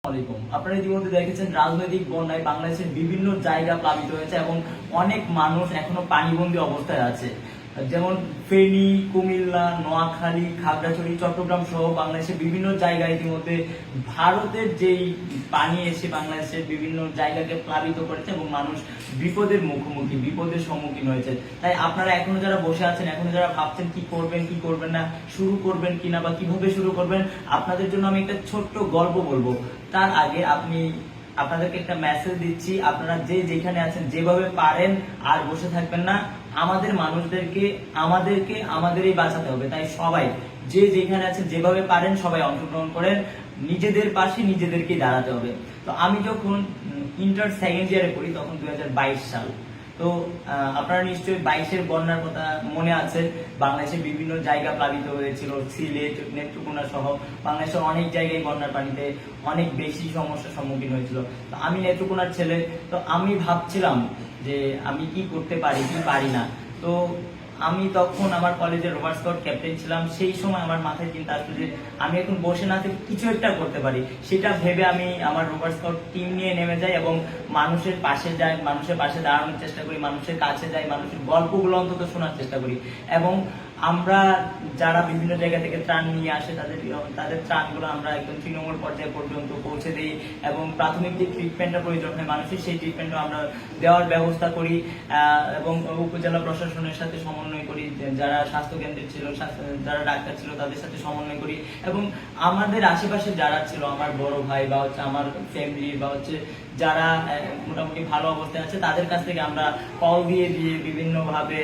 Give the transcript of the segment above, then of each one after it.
আপনারা ইতিমধ্যে দেখেছেন রাজনৈতিক বন্যায় বাংলাদেশের বিভিন্ন জায়গা প্লাবিত হয়েছে এবং অনেক মানুষ এখনো পানিবন্দী অবস্থায় আছে। যেমন ফেনী, কুমিল্লা, নোয়াখালী, খাগড়াছড়ি, চট্টগ্রাম সহ বাংলাদেশের বিভিন্ন জায়গায় ইতিমধ্যে ভারতের যেই পানি এসে বাংলাদেশের বিভিন্ন জায়গাকে প্লাবিত করেছে এবং মানুষ বিপদের মুখোমুখি, বিপদের সম্মুখীন হয়েছে। তাই আপনারা এখনো যারা বসে আছেন, এখনো যারা ভাবছেন কি করবেন কি করবেন না, শুরু করবেন কিনা বা কিভাবে শুরু করবেন, আপনাদের জন্য আমি একটা ছোট্ট গল্প বলবো। তার আগে আপনাদেরকে একটা মেসেজ দিচ্ছি, আপনারা যে যেখানে আছেন যেভাবে পারেন আর বসে থাকবেন না। আমাদের মানুষদেরকে আমাদেরই বাঁচাতে হবে। তাই সবাই যে যেখানে আছেন যেভাবে পারেন সবাই অংশগ্রহণ করেন, নিজেদের পাশে নিজেদেরকেই দাঁড়াতে হবে। তো আমি যখন ইন্টার সেকেন্ড ইয়ারে পড়ি তখন 2022 সাল। তো আপনারা নিশ্চয়ই 22-এর বন্যার কথা মনে আছে। বাংলাদেশের বিভিন্ন জায়গা প্লাবিত হয়েছিল, সিলেট, নেত্রকোনা সহ বাংলাদেশের অনেক জায়গায় বন্যার পানিতে অনেক বেশি সমস্যার সম্মুখীন হয়েছিল। তো আমি নেত্রকোনার ছেলে, তো আমি ভাবছিলাম যে আমি কি করতে পারি কি পারি না। তো আমি তখন আমার কলেজের রোভার স্কাউট ক্যাপ্টেন ছিলাম। সেই সময় আমার মাথায় চিন্তা আসলো যে আমি এখন বসে না থেকে কিছু একটা করতে পারি। সেটা ভেবে আমি আমার রোভার স্কাউট টিম নিয়ে নেমে যাই এবং মানুষের পাশে যাই, মানুষের পাশে দাঁড়ানোর চেষ্টা করি, মানুষের কাছে যাই, মানুষের গল্পগুলো অন্তত শোনার চেষ্টা করি। এবং আমরা যারা বিভিন্ন জায়গা থেকে ত্রাণ নিয়ে আসে তাদের ত্রাণগুলো আমরা একদম তৃণমূল পর্যায়ে পর্যন্ত পৌঁছে দিই এবং প্রাথমিক যে ট্রিটমেন্টটা প্রয়োজন হয় মানুষের, সেই ট্রিটমেন্টও আমরা দেওয়ার ব্যবস্থা করি এবং উপজেলা প্রশাসনের সাথে সমন্বয় করি, যারা স্বাস্থ্য কেন্দ্রে ছিল, যারা ডাক্তার ছিল তাদের সাথে সমন্বয় করি এবং আমাদের আশেপাশে যারা ছিল, আমার বড় ভাই বা হচ্ছে আমার ফ্যামিলি বা হচ্ছে যারা মোটামুটি ভালো অবস্থায় আছে তাদের কাছ থেকে আমরা কল দিয়ে বিভিন্নভাবে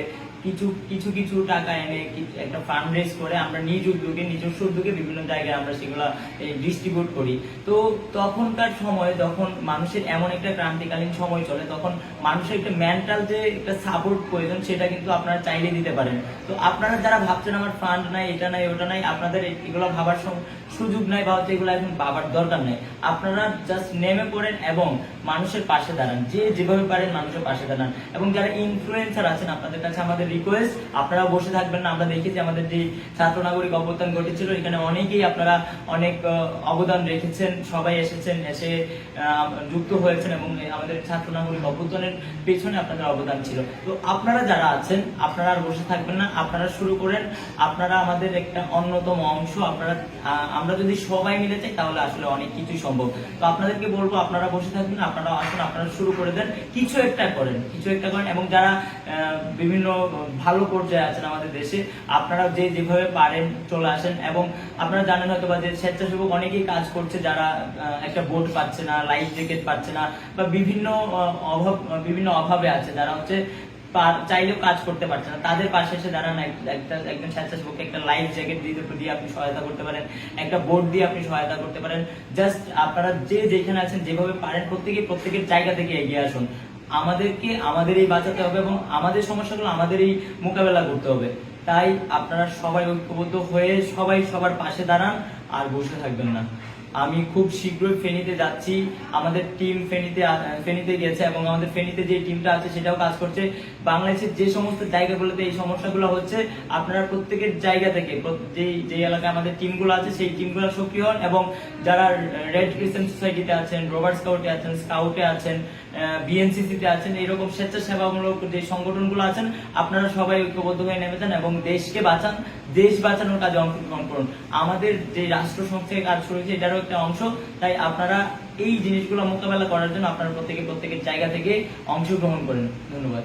কিছু টাকা এনে একটা ফান্ড রেজ করে আমরা নিজস্ব উদ্যোগে বিভিন্ন জায়গায় আমরা সেগুলো ডিস্ট্রিবিউট করি। তো তখনকার সময় যখন মানুষের এমন একটা ক্রান্তিকালীন সময় চলে, তখন মানুষের একটা মেন্টাল যে একটা সাপোর্ট প্রয়োজন সেটা কিন্তু আপনারা চাইলে দিতে পারেন। তো আপনারা যারা ভাবছেন আমার ফান্ড নাই, এটা নাই, ওটা নাই, আপনাদের এগুলো ভাবার সুযোগ নাই বা হচ্ছে এগুলো এখন ভাবার দরকার নেই। আপনারা জাস্ট নেমে পড়েন এবং মানুষের পাশে দাঁড়ান, যে যেভাবে পারেন মানুষের পাশে দাঁড়ান। এবং যারা ইনফ্লুয়েন্সার আছেন আপনাদের কাছে আমাদের রিকোয়েস্ট, আপনারা বসে থাকবেন না। আমরা দেখেছি আমাদের যে ছাত্র নাগরিক অভ্যুত্থান ঘটেছিল, এখানে অনেকেই আপনারা অনেক অবদান রেখেছেন, সবাই এসে যুক্ত হয়েছেন এবং আমাদের ছাত্র নাগরিক অভ্যুত্থানের পেছনে আপনাদের অবদান ছিল। তো আপনারা যারা আছেন আপনারা আর বসে থাকবেন না, আপনারা শুরু করেন। আপনারা আমাদের একটা অন্যতম অংশ। আমরা যদি সবাই মিলে চাই তাহলে আসলে অনেক কিছুই সম্ভব। তো আপনাদেরকে বলবো আপনারা বসে থাকবেন, আপনারা আসুন, আপনারা শুরু করে দেন, কিছু একটা করেন এবং যারা বিভিন্ন ভালো পর্যায়ে আছেন আমাদের দেশে, আপনারা যে যেভাবে পারেন চলে আসেন। এবং আপনারা জানেন হয়তো বা যে স্বেচ্ছাসেবক অনেকেই কাজ করছে, যারা একটা বোট পাচ্ছে না, লাইফ জ্যাকেট পাচ্ছে না বা বিভিন্ন অভাবে আছে, যারা হচ্ছে চাইলেও কাজ করতে পারছে না, তাদের পাশে এসে দাঁড়ান। একজন স্বেচ্ছাসেবককে একটা লাইফ জ্যাকেট দিয়ে আপনি সহায়তা করতে পারেন, একটা বোট দিয়ে আপনি সহায়তা করতে পারেন। জাস্ট আপনারা যে যেখানে আছেন যেভাবে পারেন প্রত্যেকের জায়গা থেকে এগিয়ে আসুন। আমাদেরই বাঁচাতে হবে এবং আমাদের সমস্যাগুলো আমাদেরই মোকাবেলা করতে হবে। তাই আপনারা সবাই ঐক্যবদ্ধ হয়ে সবাই সবার পাশে দাঁড়ান আর বসে থাকবেন না। আমি খুব শীঘ্রই ফেনীতে যাচ্ছি, আমাদের টিম ফেনীতে গেছে এবং আমাদের ফেনীতে যে টিমটা আছে সেটাও কাজ করছে। বাংলাদেশের যে সমস্ত জায়গাগুলোতে এই সমস্যাগুলো হচ্ছে, আপনারা প্রত্যেকের জায়গা থেকে যে এলাকায় আমাদের টিমগুলো আছে সেই টিমগুলো সক্রিয় হন এবং যারা রেড ক্রিসেন্ট সোসাইটিতে আছেন, রোভার স্কাউটে আছেন, বিএনসিসিতে আছেন, এইরকম স্বেচ্ছাসেবামূলক যে সংগঠনগুলো আছেন, আপনারা সবাই ঐক্যবদ্ধ হয়ে নেমে যান এবং দেশকে বাঁচান, দেশ বাঁচানোর কাজে অংশগ্রহণ করুন। আমাদের যে রাষ্ট্র সংস্থায় কাজ শুরুছে এটারও একটা অংশ। তাই আপনারা এই জিনিসগুলো মোকাবেলা করার জন্য আপনারা প্রত্যেকের জায়গা থেকে অংশগ্রহণ করেন। ধন্যবাদ।